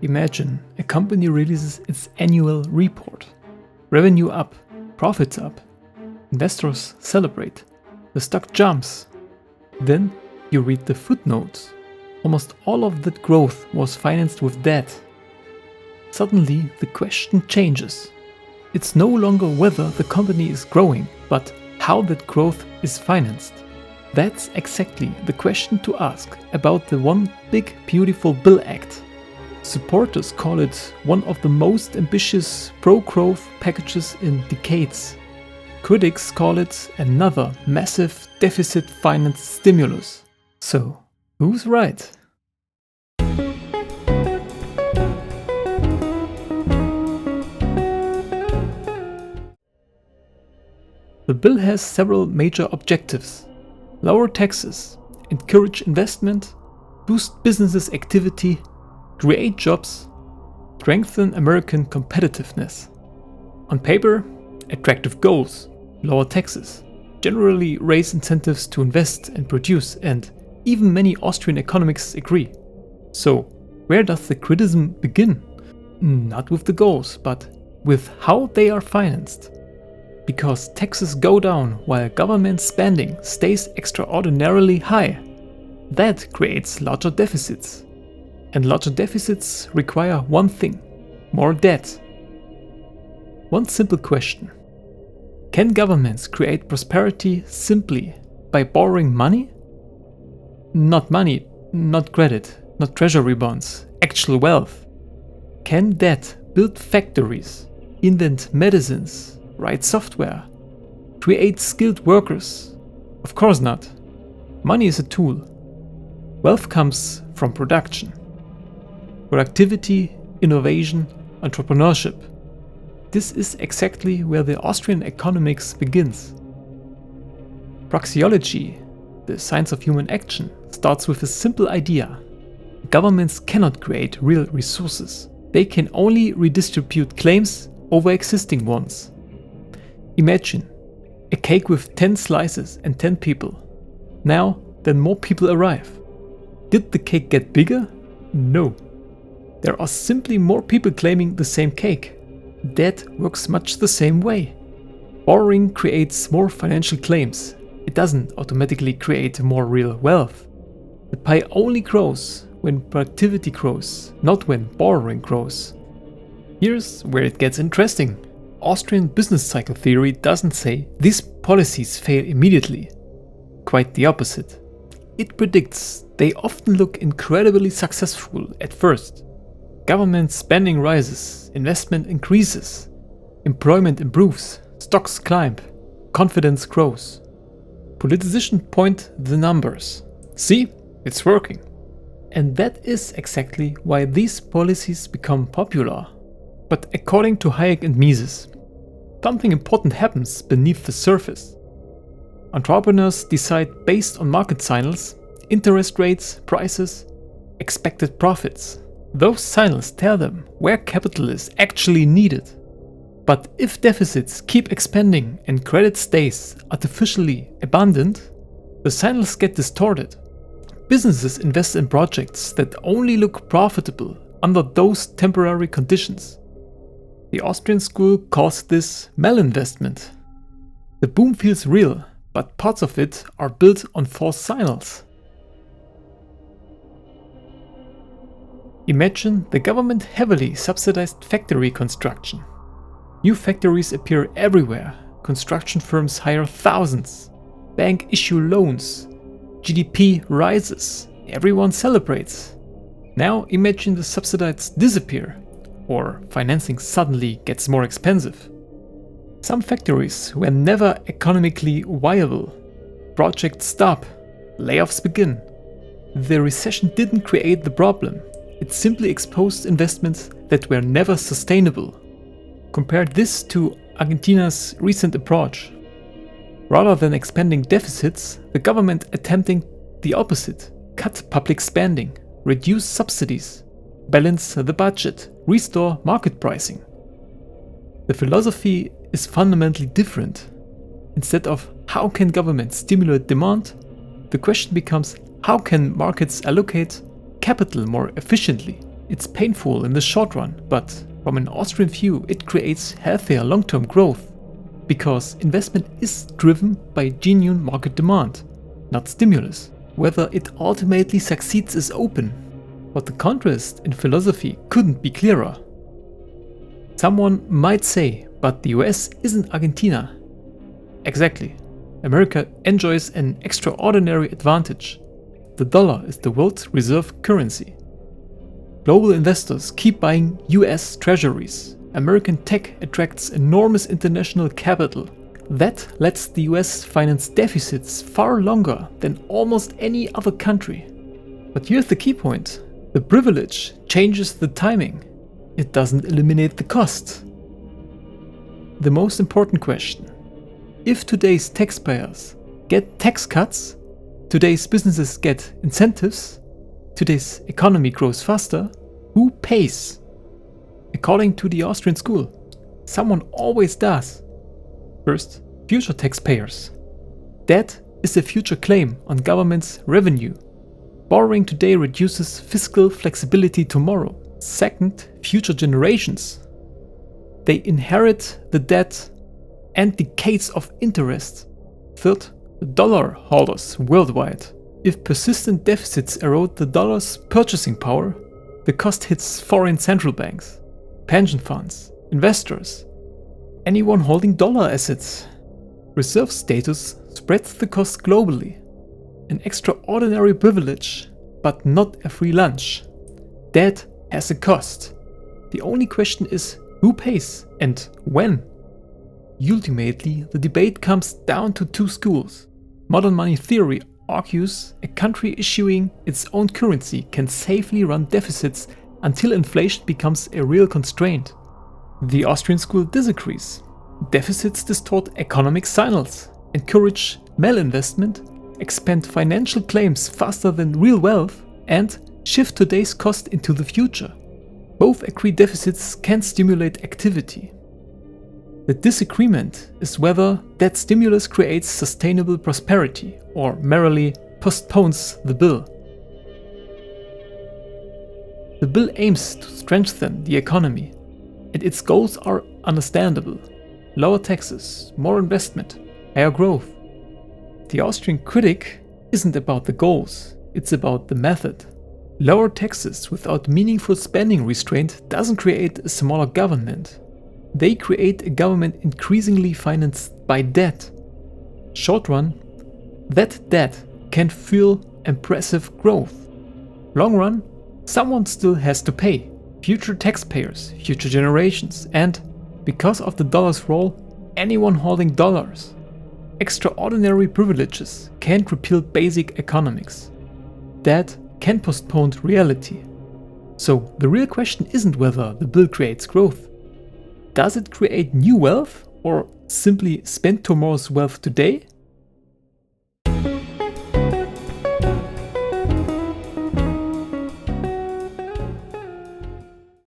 Imagine a company releases its annual report. Revenue up, profits up. Investors celebrate. The stock jumps. Then you read the footnotes. Almost all of that growth was financed with debt. Suddenly the question changes. It's no longer whether the company is growing, but how that growth is financed. That's exactly the question to ask about the One Big Beautiful Bill Act. Supporters call it one of the most ambitious pro-growth packages in decades. Critics call it another massive deficit-financed stimulus. So, who's right? The bill has several major objectives. Lower taxes, encourage investment, boost businesses' activity, create jobs, strengthen American competitiveness. On paper, attractive goals, lower taxes, generally raise incentives to invest and produce, and even many Austrian economics agree. So, where does the criticism begin? Not with the goals, but with how they are financed. Because taxes go down while government spending stays extraordinarily high. That creates larger deficits. And larger deficits require one thing: more debt. One simple question. Can governments create prosperity simply by borrowing money? Not money, not credit, not treasury bonds, actual wealth. Can debt build factories, invent medicines, write software, create skilled workers? Of course not. Money is a tool. Wealth comes from production. Productivity, innovation, entrepreneurship. This is exactly where the Austrian economics begins. Praxeology, the science of human action, starts with a simple idea. Governments cannot create real resources. They can only redistribute claims over existing ones. Imagine a cake with 10 slices and 10 people. Now, then more people arrive. Did the cake get bigger? No. There are simply more people claiming the same cake. That works much the same way. Borrowing creates more financial claims. It doesn't automatically create more real wealth. The pie only grows when productivity grows, not when borrowing grows. Here's where it gets interesting. Austrian business cycle theory doesn't say these policies fail immediately. Quite the opposite. It predicts they often look incredibly successful at first. Government spending rises, investment increases, employment improves, stocks climb, confidence grows. Politicians point the numbers. See, it's working. And that is exactly why these policies become popular. But according to Hayek and Mises, something important happens beneath the surface. Entrepreneurs decide based on market signals, interest rates, prices, expected profits. Those signals tell them where capital is actually needed. But if deficits keep expanding and credit stays artificially abundant, the signals get distorted. Businesses invest in projects that only look profitable under those temporary conditions. The Austrian school calls this malinvestment. The boom feels real, but parts of it are built on false signals. Imagine the government heavily subsidized factory construction. New factories appear everywhere, construction firms hire thousands, banks issue loans, GDP rises, everyone celebrates. Now imagine the subsidies disappear, or financing suddenly gets more expensive. Some factories were never economically viable. Projects stop, layoffs begin. The recession didn't create the problem. It simply exposed investments that were never sustainable. Compare this to Argentina's recent approach. Rather than expanding deficits, the government attempting the opposite: cut public spending, reduce subsidies, balance the budget, restore market pricing. The philosophy is fundamentally different. Instead of how can government stimulate demand, the question becomes how can markets allocate capital more efficiently. It's painful in the short run, but from an Austrian view, it creates healthier long-term growth, because investment is driven by genuine market demand, not stimulus. Whether it ultimately succeeds is open, but the contrast in philosophy couldn't be clearer. Someone might say, but the US isn't Argentina. Exactly. America enjoys an extraordinary advantage. The dollar is the world's reserve currency. Global investors keep buying US treasuries. American tech attracts enormous international capital. That lets the US finance deficits far longer than almost any other country. But here's the key point. The privilege changes the timing. It doesn't eliminate the cost. The most important question: if today's taxpayers get tax cuts, today's businesses get incentives, today's economy grows faster, who pays? According to the Austrian school, someone always does. First, future taxpayers. That is a future claim on government's revenue. Borrowing today reduces fiscal flexibility tomorrow. Second, future generations. They inherit the debt and decades of interest. Third, the dollar holders worldwide. If persistent deficits erode the dollar's purchasing power, the cost hits foreign central banks, pension funds, investors, anyone holding dollar assets. Reserve status spreads the cost globally. An extraordinary privilege, but not a free lunch. That has a cost. The only question is who pays and when. Ultimately, the debate comes down to two schools. Modern money theory argues a country issuing its own currency can safely run deficits until inflation becomes a real constraint. The Austrian school disagrees. Deficits distort economic signals, encourage malinvestment, expand financial claims faster than real wealth, and shift today's cost into the future. Both agree deficits can stimulate activity. The disagreement is whether that stimulus creates sustainable prosperity or merely postpones the bill. The bill aims to strengthen the economy, and its goals are understandable. Lower taxes, more investment, higher growth. The Austrian critic isn't about the goals, it's about the method. Lower taxes without meaningful spending restraint doesn't create a smaller government. They create a government increasingly financed by debt. Short run, that debt can fuel impressive growth. Long run, someone still has to pay. Future taxpayers, future generations, and, because of the dollar's role, anyone holding dollars. Extraordinary privileges can't repeal basic economics. That can postpone reality. So the real question isn't whether the bill creates growth. Does it create new wealth or simply spend tomorrow's wealth today?